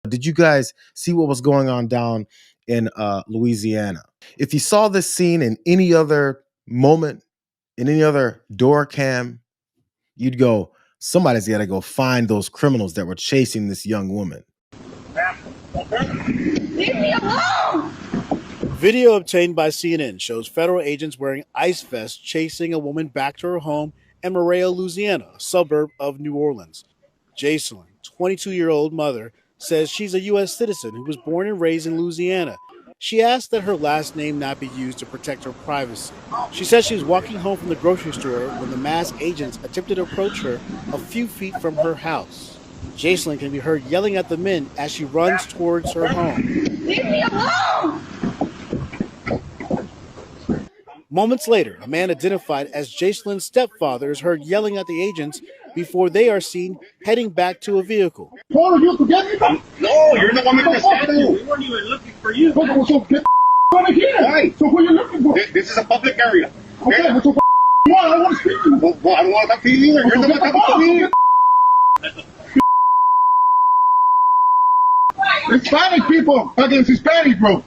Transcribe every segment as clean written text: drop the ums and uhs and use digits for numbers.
Did you guys see what was going on down in Louisiana? If you saw this scene in any other moment, in any other door cam, you'd go, somebody's got to go find those criminals that were chasing this young woman. Leave me alone! Video obtained by CNN shows federal agents wearing ice vests chasing a woman back to her home in Monroe, Louisiana, a suburb of New Orleans. Jacelyn, 22-year-old mother, says she's a U.S. citizen who was born and raised in Louisiana. She asked that her last name not be used to protect her privacy. She says she was walking home from the grocery store when the masked agents attempted to approach her a few feet from her house. Jacelyn can be heard yelling at the men as she runs towards her home. Leave me alone! Moments later, a man identified as Jacelyn's stepfather is heard yelling at the agents before they are seen heading back to a vehicle. Paul, you forget me? No, you're the one making the statue. We weren't even looking for you. So get out of here. Why? So what are you looking for? This is a public area. Okay, but so what? I don't want to speak to you. Well, I don't want to talk to you either. You're the one talking to me. Hispanic people against Hispanic, bro.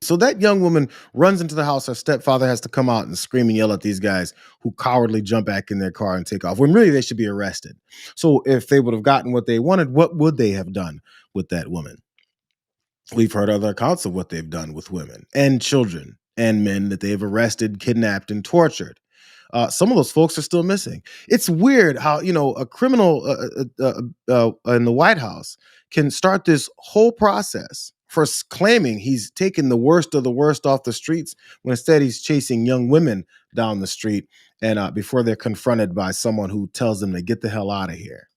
So that young woman runs into the house. Her stepfather has to come out and scream and yell at these guys who cowardly jump back in their car and take off, when really they should be arrested. So if they would have gotten what they wanted, what would they have done with that woman? We've heard other accounts of what they've done with women and children and men that they've arrested, kidnapped, and tortured. Some of those folks are still missing. It's weird how, a criminal in the White House can start this whole process for claiming he's taken the worst of the worst off the streets, when instead he's chasing young women down the street and before they're confronted by someone who tells them to get the hell out of here.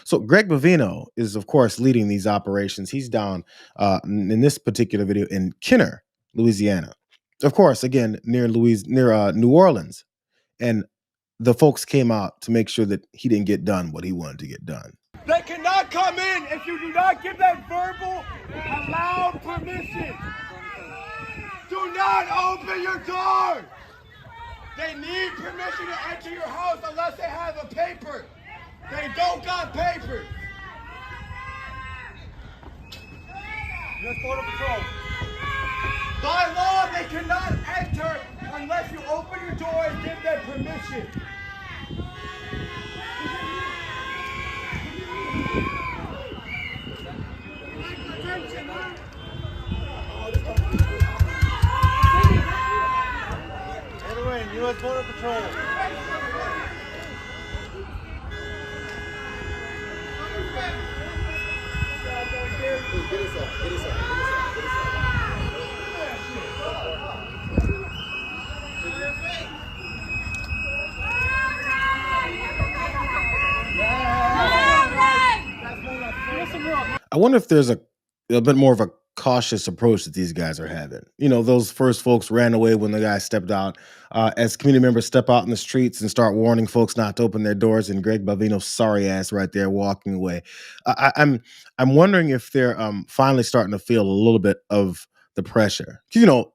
So Greg Bovino is, of course, leading these operations. He's down in this particular video in Kenner, Louisiana. Of course, again, near New Orleans. And the folks came out to make sure that he didn't get done what he wanted to get done. They cannot come in if you do not give that verbal, allowed permission. Do not open your door. They need permission to enter your house unless they have a paper. They don't got papers. U.S. Border Patrol. By law, they cannot enter unless you open your door and give them permission. U.S. Border Patrol. I wonder if there's a bit more of a cautious approach that these guys are having. Those first folks ran away when the guy stepped out. As community members step out in the streets and start warning folks not to open their doors, and Greg Bovino's sorry ass right there walking away. I'm wondering if they're finally starting to feel a little bit of the pressure.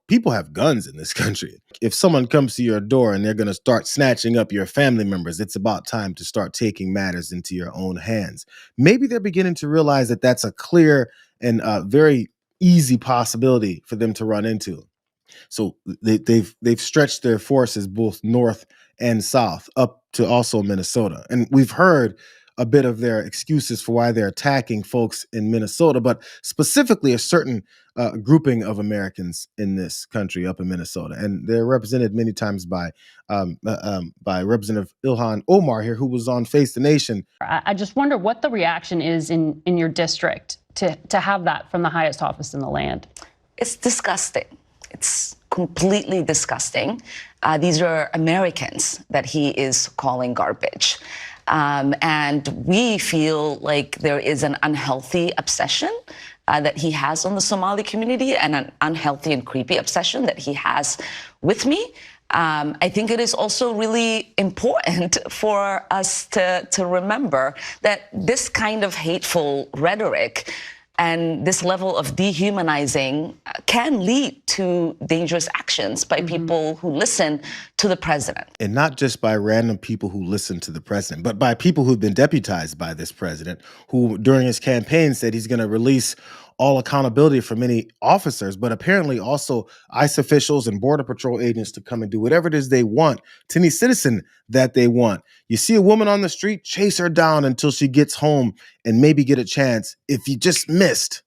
People have guns in this country. If someone comes to your door and they're going to start snatching up your family members, it's about time to start taking matters into your own hands. Maybe they're beginning to realize that that's a clear and very easy possibility for them to run into. So they've stretched their forces both north and south up to also Minnesota. And we've heard a bit of their excuses for why they're attacking folks in Minnesota, but specifically a certain grouping of Americans in this country up in Minnesota. And they're represented many times by Representative Ilhan Omar here, who was on Face the Nation. I just wonder what the reaction is in your district to have that from the highest office in the land. It's disgusting. It's completely disgusting. These are Americans that he is calling garbage. And we feel like there is an unhealthy obsession that he has on the Somali community, and an unhealthy and creepy obsession that he has with me. I think it is also really important for us to remember that this kind of hateful rhetoric And this level of dehumanizing can lead to dangerous actions by people who listen to the president. And not just by random people who listen to the president, but by people who've been deputized by this president, who during his campaign said he's going to release all accountability for many officers, but apparently also ICE officials and Border Patrol agents to come and do whatever it is they want to any citizen that they want. You see a woman on the street, chase her down until she gets home and maybe get a chance, if you just missed,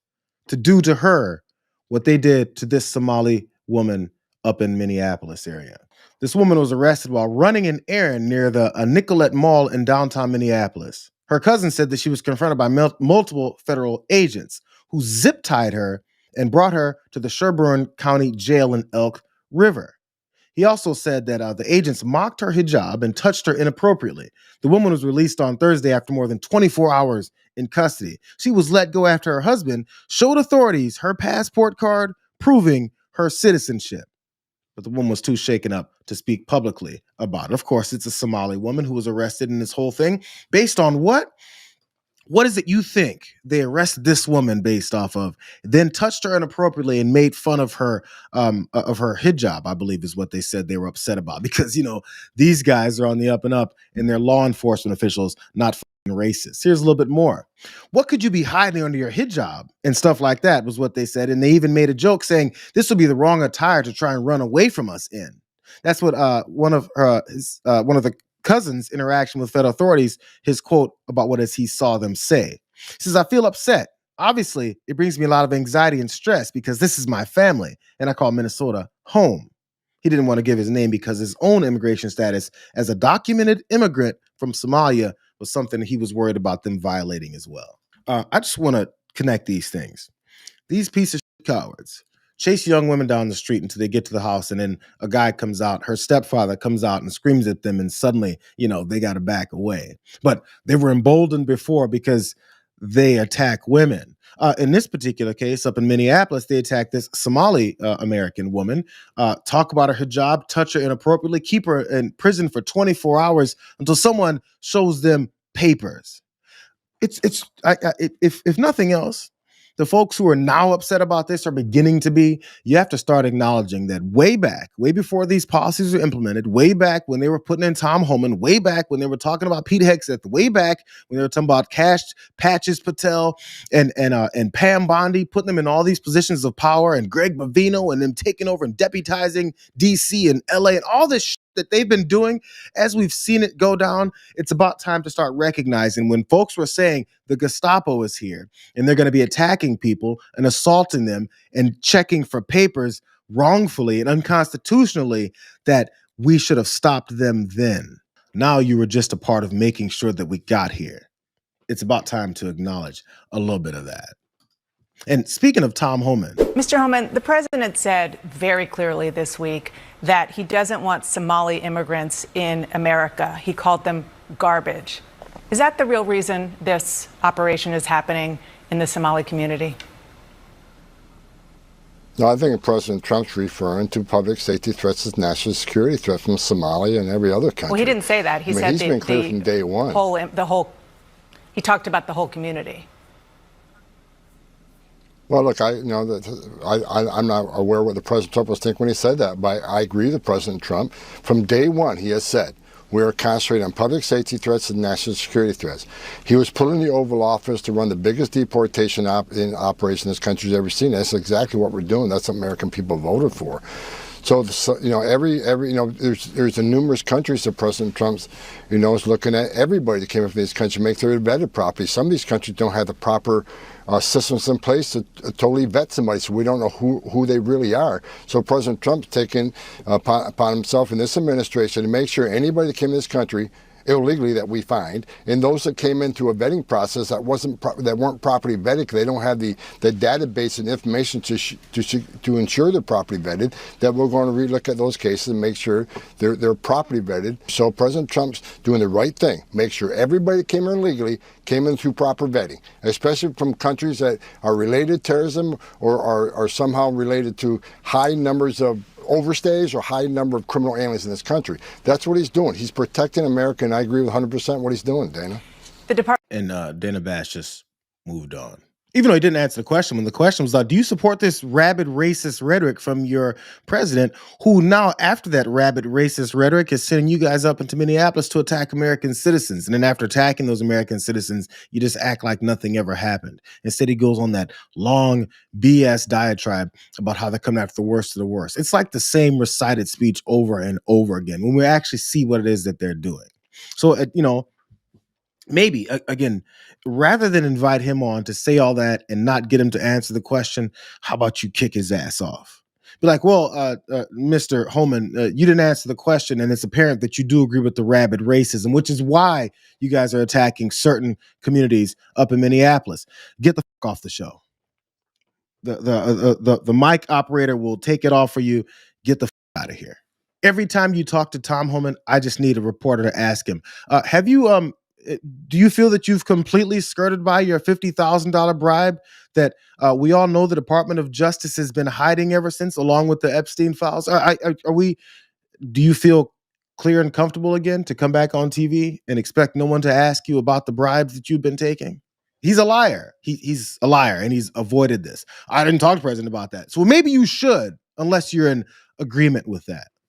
to do to her what they did to this Somali woman up in Minneapolis area. This woman was arrested while running an errand near the Nicollet Mall in downtown Minneapolis. Her cousin said that she was confronted by multiple federal agents who zip-tied her and brought her to the Sherburne County Jail in Elk River. He also said that the agents mocked her hijab and touched her inappropriately. The woman was released on Thursday after more than 24 hours in custody. She was let go after her husband showed authorities her passport card proving her citizenship. But the woman was too shaken up to speak publicly about it. Of course, it's a Somali woman who was arrested in this whole thing. Based on what? What is it you think they arrested this woman based off of? Then touched her inappropriately and made fun of her hijab, I believe is what they said they were upset about. Because, these guys are on the up and up and they're law enforcement officials, not racist. Here's a little bit more. What could you be hiding under your hijab and stuff like that was what they said. And they even made a joke saying this would be the wrong attire to try and run away from us in. That's what one of the cousin's interaction with federal authorities, his quote about what he saw them say. He says, I feel upset. Obviously, it brings me a lot of anxiety and stress because this is my family and I call Minnesota home. He didn't want to give his name because his own immigration status as a documented immigrant from Somalia was something he was worried about them violating as well. I just want to connect these things. These pieces of cowards chase young women down the street until they get to the house, and then a guy comes out, her stepfather comes out and screams at them, and suddenly, they got to back away. But they were emboldened before because they attack women. In this particular case, up in Minneapolis, they attacked this Somali American woman, talk about her hijab, touch her inappropriately, keep her in prison for 24 hours until someone shows them papers. If nothing else, the folks who are now upset about this are beginning to be. You have to start acknowledging that way before these policies were implemented, way back when they were putting in Tom Homan, way back when they were talking about Pete Hegseth, way back when they were talking about Patches Patel and Pam Bondi, putting them in all these positions of power, and Greg Bavino and them taking over and deputizing DC and LA and all this shit that they've been doing. As we've seen it go down, it's about time to start recognizing when folks were saying the Gestapo is here and they're going to be attacking people and assaulting them and checking for papers wrongfully and unconstitutionally, that we should have stopped them then. Now you were just a part of making sure that we got here. It's about time to acknowledge a little bit of that. And speaking of Tom Homan. Mr. Homan, the president said very clearly this week that he doesn't want Somali immigrants in America. He called them garbage. Is that the real reason this operation is happening in the Somali community? No, I think President Trump's referring to public safety threats as national security threats from Somalia and every other country. Well, he didn't say that. He said he's been clear from day one. He talked about the whole community. Well, look, I'm not aware what the President Trump was thinking when he said that, but I agree with President Trump. From day one, he has said, we are concentrating on public safety threats and national security threats. He was put in the Oval Office to run the biggest deportation operation this country's ever seen. That's exactly what we're doing. That's what American people voted for. So there's numerous countries that President Trump's, is looking at everybody that came up from these countries, make sure they're vetted properly. Some of these countries don't have the proper systems in place to totally vet somebody, so we don't know who they really are. So President Trump's taken upon himself in this administration to make sure anybody that came to this country illegally that we find, and those that came in through a vetting process that weren't properly vetted, because they don't have the database and information to ensure they're properly vetted, that we're going to relook at those cases and make sure they're properly vetted. So President Trump's doing the right thing. Make sure everybody that came in illegally came in through proper vetting, especially from countries that are related to terrorism or are somehow related to high numbers of overstays or high number of criminal aliens in this country. That's what he's doing. He's protecting America, and I agree with 100% what he's doing, Dana. And Dana Bash just moved on. even though he didn't answer the question, when the question was, do you support this rabid racist rhetoric from your president, who now, after that rabid racist rhetoric, is sending you guys up into Minneapolis to attack American citizens? And then after attacking those American citizens, you just act like nothing ever happened. Instead, he goes on that long BS diatribe about how they're coming after the worst of the worst. It's like the same recited speech over and over again when we actually see what it is that they're doing. So, maybe again, rather than invite him on to say all that and not get him to answer the question, how about you kick his ass off? Be like, well, Mr. Holman, you didn't answer the question, and it's apparent that you do agree with the rabid racism, which is why you guys are attacking certain communities up in Minneapolis. Get the fuck off the show. The mic operator will take it off for you. Get the fuck out of here. Every time you talk to Tom Holman, I just need a reporter to ask him, have you do you feel that you've completely skirted by your $50,000 bribe that we all know the Department of Justice has been hiding ever since, along with the Epstein files? Do you feel clear and comfortable again to come back on TV and expect no one to ask you about the bribes that you've been taking? He's a liar. He's a liar, and he's avoided this. I didn't talk to the president about that. So maybe you should, unless you're in agreement with that.